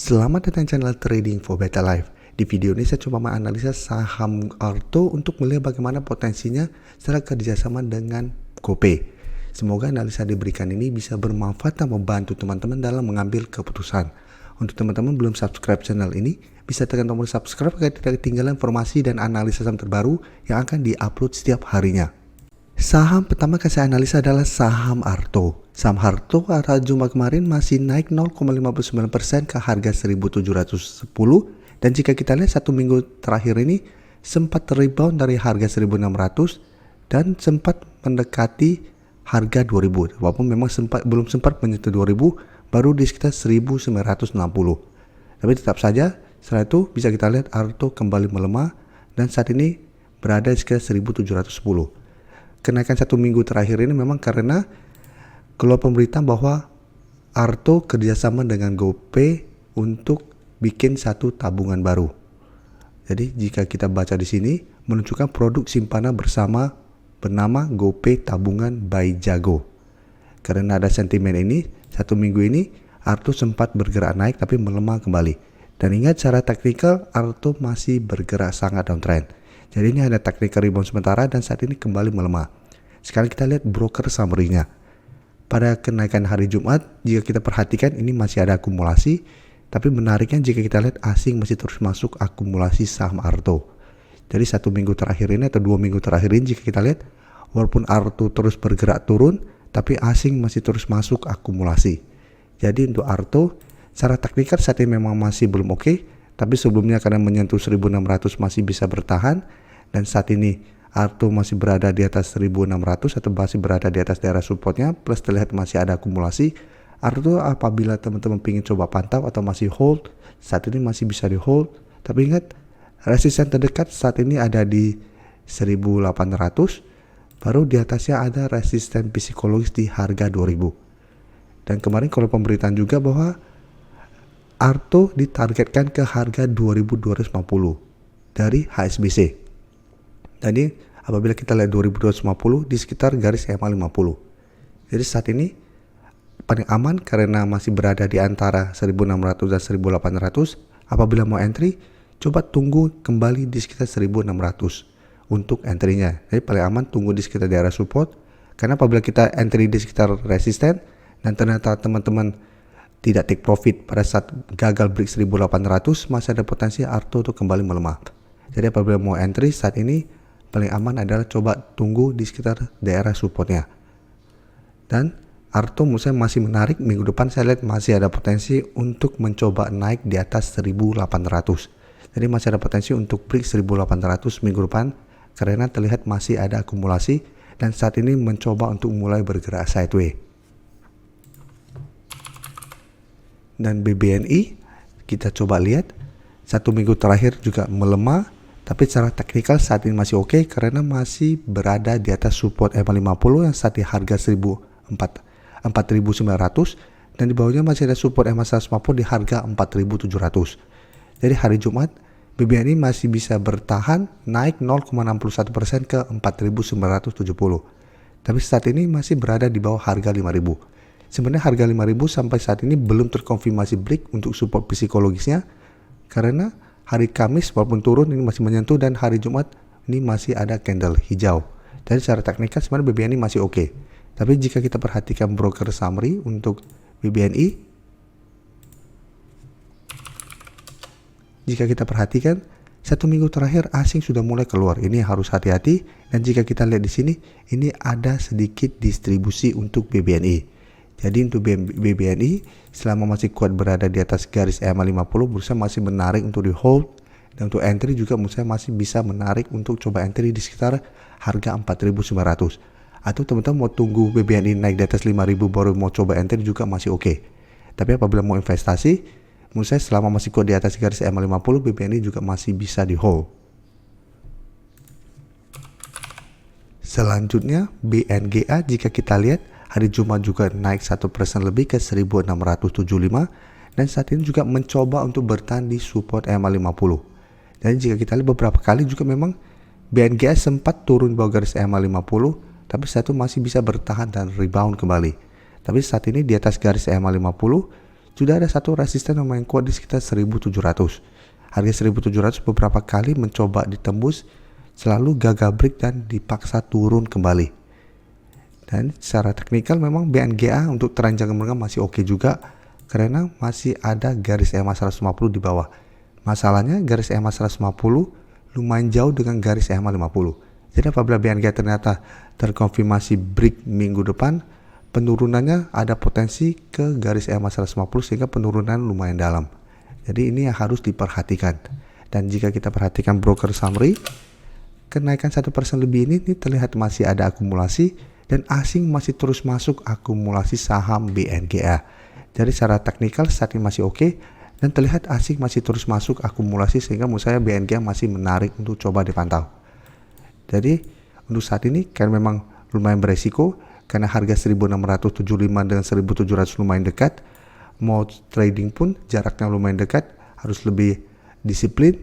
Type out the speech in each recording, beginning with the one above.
Selamat datang di channel Trading for Better Life. Di video ini saya coba menganalisa saham Arto untuk melihat bagaimana potensinya secara kerjasama dengan GoPay. Semoga analisa diberikan ini bisa bermanfaat dan membantu teman-teman dalam mengambil keputusan. Untuk teman-teman belum subscribe channel ini, bisa tekan tombol subscribe agar tidak ketinggalan informasi dan analisa saham terbaru yang akan diupload setiap harinya. Saham pertama yang saya analisa adalah saham Arto. Saham Arto pada Jumat kemarin masih naik 0,59% ke harga 1.710, dan jika kita lihat satu minggu terakhir ini sempat rebound dari harga 1.600 dan sempat mendekati harga 2.000. Walaupun memang belum sempat menyentuh 2.000, baru di sekitar 1.960. Tapi tetap saja setelah itu bisa kita lihat Arto kembali melemah dan saat ini berada di sekitar 1.710. Kenaikan satu minggu terakhir ini memang karena keluar pemberitaan bahwa Arto kerjasama dengan GoPay untuk bikin satu tabungan baru. Jadi jika kita baca di sini menunjukkan produk simpanan bersama bernama GoPay Tabungan by Jago. Karena ada sentimen ini, satu minggu ini Arto sempat bergerak naik tapi melemah kembali. Dan ingat secara taktikal Arto masih bergerak sangat downtrend. Jadi ini ada technical rebound sementara dan saat ini kembali melemah. Sekarang kita lihat broker summary-nya. Pada kenaikan hari Jumat, jika kita perhatikan ini masih ada akumulasi. Tapi menariknya jika kita lihat asing masih terus masuk akumulasi saham Arto. Jadi satu minggu terakhir ini atau 2 minggu terakhir ini jika kita lihat, walaupun Arto terus bergerak turun, tapi asing masih terus masuk akumulasi. Jadi untuk Arto, secara taktikal saat ini memang masih belum oke. Tapi sebelumnya karena menyentuh 1.600 masih bisa bertahan, dan saat ini Arto masih berada di atas 1.600 atau masih berada di atas daerah supportnya, plus terlihat masih ada akumulasi. Arto apabila teman-teman ingin coba pantau atau masih hold, saat ini masih bisa di hold. Tapi ingat, resisten terdekat saat ini ada di 1.800, baru di atasnya ada resisten psikologis di harga 2.000. Dan kemarin kalau pemberitaan juga bahwa Arto ditargetkan ke harga 2.250 dari HSBC. Jadi apabila kita lihat 2.250 di sekitar garis EMA 50. Jadi saat ini paling aman karena masih berada di antara 1.600 dan 1.800. Apabila mau entry, coba tunggu kembali di sekitar 1.600 untuk entry-nya. Jadi paling aman tunggu di sekitar daerah support. Karena apabila kita entry di sekitar resisten dan ternyata teman-teman tidak take profit pada saat gagal break 1.800, masih ada potensi Arto untuk kembali melemah. Jadi apabila mau entry saat ini paling aman adalah coba tunggu di sekitar daerah supportnya. Dan Arto menurut saya masih menarik, minggu depan saya lihat masih ada potensi untuk mencoba naik di atas 1.800. Jadi masih ada potensi untuk break 1.800 minggu depan karena terlihat masih ada akumulasi dan saat ini mencoba untuk mulai bergerak sideways. Dan BBNI kita coba lihat satu minggu terakhir juga melemah, tapi secara teknikal saat ini masih oke karena masih berada di atas support EMA 50 yang saat di harga 4.900 dan di bawahnya masih ada support EMA 150 di harga 4.700. Jadi hari Jumat BBNI masih bisa bertahan naik 0,61% ke 4.970. Tapi saat ini masih berada di bawah harga 5.000. Sebenarnya harga 5.000 sampai saat ini belum terkonfirmasi break untuk support psikologisnya karena hari Kamis walaupun turun ini masih menyentuh dan hari Jumat ini masih ada candle hijau. Jadi secara teknikal sebenarnya BBNI masih oke. Tapi jika kita perhatikan broker summary untuk BBNI, jika kita perhatikan satu minggu terakhir asing sudah mulai keluar. Ini harus hati-hati dan jika kita lihat di sini ini ada sedikit distribusi untuk BBNI. Jadi untuk BBNI selama masih kuat berada di atas garis EMA 50 menurut saya masih menarik untuk di hold, dan untuk entry juga menurut saya masih bisa menarik untuk coba entry di sekitar harga 4.900. Atau teman-teman mau tunggu BBNI naik di atas 5.000 baru mau coba entry juga masih oke. Tapi apabila mau investasi menurut saya selama masih kuat di atas garis EMA 50 BBNI juga masih bisa di hold. Selanjutnya BNGA jika kita lihat hari Jumat juga naik 1% lebih ke 1.675 dan saat ini juga mencoba untuk bertahan di support EMA 50. Dan jika kita lihat beberapa kali juga memang BNGA sempat turun di bawah garis EMA 50 tapi saat itu masih bisa bertahan dan rebound kembali. Tapi saat ini di atas garis EMA 50 sudah ada satu resisten lumayan kuat di sekitar 1700. Harga 1700 beberapa kali mencoba ditembus, selalu gagal break dan dipaksa turun kembali. Dan secara teknikal memang BNGA untuk tren jangka menengah masih oke juga, karena masih ada garis EMA 150 di bawah. Masalahnya garis EMA 150 lumayan jauh dengan garis EMA 50. Jadi apabila BNGA ternyata terkonfirmasi break minggu depan, penurunannya ada potensi ke garis EMA 150 sehingga penurunan lumayan dalam. Jadi ini yang harus diperhatikan. Dan jika kita perhatikan broker summary, kenaikan 1% lebih ini terlihat masih ada akumulasi dan asing masih terus masuk akumulasi saham BNGA. Jadi secara teknikal saat ini masih oke dan terlihat asing masih terus masuk akumulasi sehingga menurut saya BNGA masih menarik untuk coba dipantau. Jadi untuk saat ini karena memang lumayan beresiko karena harga 1675 dengan 1700 lumayan dekat, mau trading pun jaraknya lumayan dekat, harus lebih disiplin.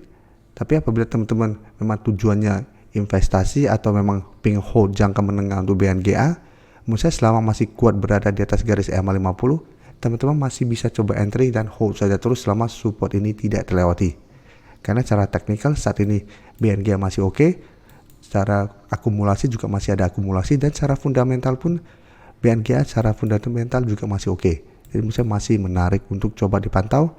Tapi apabila teman-teman memang tujuannya investasi atau memang pengen hold jangka menengah untuk BNGA, menurut saya selama masih kuat berada di atas garis EMA 50, teman-teman masih bisa coba entry dan hold saja terus selama support ini tidak terlewati. Karena secara teknikal saat ini BNGA masih oke, secara akumulasi juga masih ada akumulasi, dan secara fundamental pun BNGA secara fundamental juga masih oke. Jadi menurut saya masih menarik untuk coba dipantau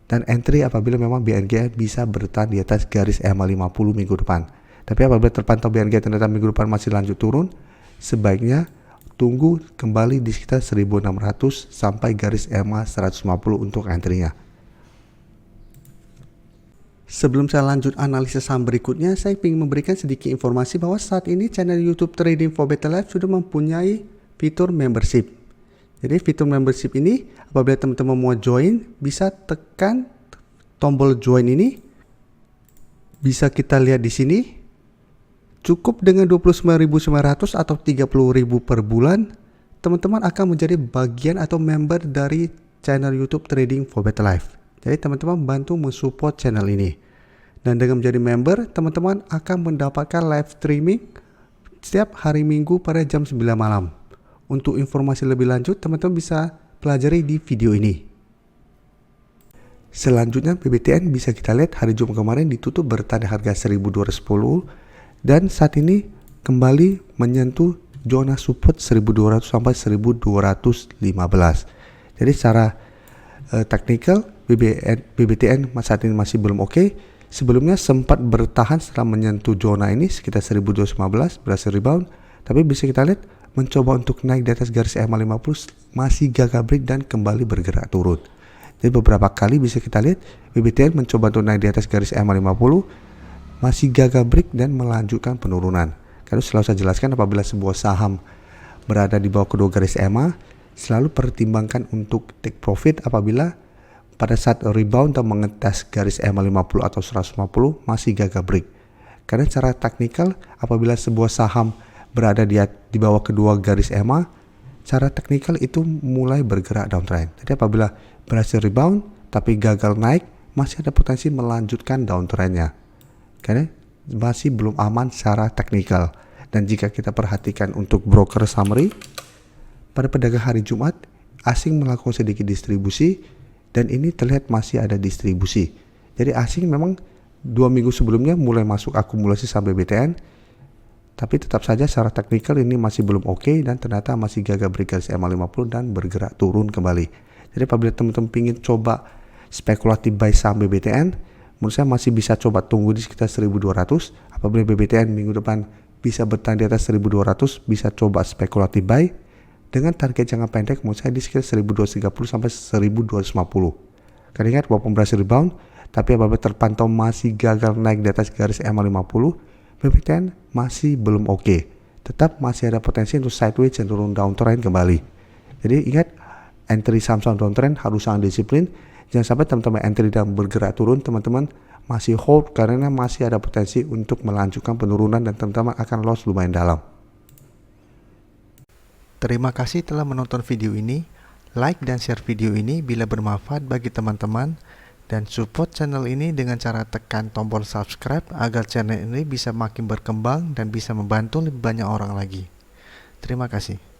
dan entry apabila memang BNGA bisa bertahan di atas garis EMA 50 minggu depan. Tapi apabila terpantau BNGA ternyata minggu depan masih lanjut turun, sebaiknya tunggu kembali di sekitar 1600 sampai garis EMA 150 untuk entry-nya. Sebelum saya lanjut analisis saham berikutnya, saya ingin memberikan sedikit informasi bahwa saat ini channel YouTube Trading for Better Life sudah mempunyai fitur membership. Jadi fitur membership ini apabila teman-teman mau join, bisa tekan tombol join ini. Bisa kita lihat di sini. Cukup dengan 29.900 atau 30.000 per bulan, teman-teman akan menjadi bagian atau member dari channel YouTube Trading for Better Life. Jadi teman-teman bantu mensupport channel ini. Dan dengan menjadi member, teman-teman akan mendapatkan live streaming setiap hari Minggu pada jam 9 malam. Untuk informasi lebih lanjut, teman-teman bisa pelajari di video ini. Selanjutnya BBTN bisa kita lihat hari Jumat kemarin ditutup bertahan harga 1210. Dan saat ini kembali menyentuh zona support 1200 sampai 1215. Jadi secara teknikal BBTN saat ini masih belum oke. Sebelumnya sempat bertahan setelah menyentuh zona ini sekitar 1215, berhasil rebound. Tapi bisa kita lihat mencoba untuk naik di atas garis EMA 50 masih gagal break dan kembali bergerak turun. Jadi beberapa kali bisa kita lihat BBTN mencoba untuk naik di atas garis EMA 50 masih gagal break dan melanjutkan penurunan. Karena selalu saya jelaskan apabila sebuah saham berada di bawah kedua garis EMA, selalu pertimbangkan untuk take profit apabila pada saat rebound atau mengetes garis EMA 50 atau 150 masih gagal break. Karena secara teknikal apabila sebuah saham berada di bawah kedua garis EMA, secara teknikal itu mulai bergerak downtrend. Jadi apabila berhasil rebound tapi gagal naik, masih ada potensi melanjutkan downtrendnya. Karena masih belum aman secara teknikal. Dan jika kita perhatikan untuk broker summary, pada pedagang hari Jumat asing melakukan sedikit distribusi dan ini terlihat masih ada distribusi. Jadi asing memang 2 minggu sebelumnya mulai masuk akumulasi sampai BTN, tapi tetap saja secara teknikal ini masih belum oke dan ternyata masih gagal break garis EMA 50 dan bergerak turun kembali. Jadi apabila teman-teman ingin coba spekulatif buy saham BBTN, menurut saya masih bisa coba tunggu di sekitar 1200. Apabila BBTN minggu depan bisa bertahan di atas 1200, bisa coba spekulatif buy dengan target jangka pendek menurut saya di sekitar 1230 sampai 1250. Karena ingat walaupun berhasil rebound, tapi apabila terpantau masih gagal naik di atas garis EMA 50, BBTN masih belum oke. Tetap masih ada potensi untuk sideways cenderung downtrend kembali. Jadi ingat, entry saham-saham downtrend harus sangat disiplin. Jangan sampai teman-teman entry dan bergerak turun, teman-teman masih hold karena masih ada potensi untuk melanjutkan penurunan dan teman-teman akan loss lumayan dalam. Terima kasih telah menonton video ini. Like dan share video ini bila bermanfaat bagi teman-teman, dan support channel ini dengan cara tekan tombol subscribe agar channel ini bisa makin berkembang dan bisa membantu lebih banyak orang lagi. Terima kasih.